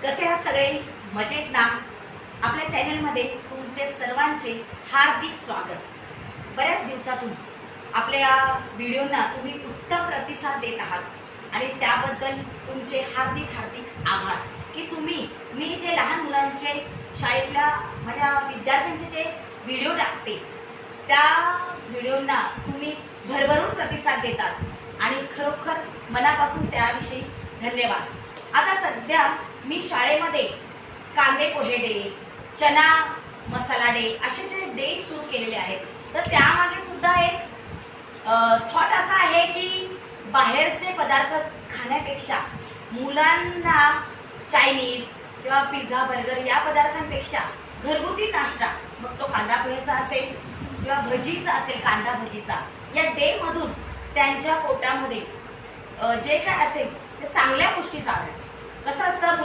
कसे आहात सगळे? मजेत ना? आपल्या चॅनलमध्ये तुमचे सर्वांचे हार्दिक स्वागत। बऱ्याच दिवसातून आपल्या व्हिडिओंना तुम्ही उत्तम प्रतिसाद देत आहात आणि त्याबद्दल तुमचे हार्दिक हार्दिक आभार की तुम्ही मी जे लहान मुलांचे शाळेतल्या माझ्या विद्यार्थ्यांचे जे व्हिडिओ टाकते त्या व्हिडिओंना तुम्ही भरभरून प्रतिसाद देतात आणि खरोखर मनापासून त्याविषयी धन्यवाद। आता सध्या मी शाळेमध्ये कांदे पोहे डे, चना मसाला डे असे जे डे सुरू केलेले आहेत, तर त्यामागे सुद्धा एक थॉट असा आहे की बाहेरचे पदार्थ खाण्यापेक्षा मुलांना चायनीज किंवा पिझ्झा बर्गर या पदार्थांपेक्षा घरगुती नाश्ता, मग तो कांदा पोहेचा असेल किंवा भजीचा असेल, कांदा भजीचा, या डेमधून त्यांच्या पोटामध्ये जे काय असेल ते चांगल्या गोष्टी जाव्यात। कसं असतं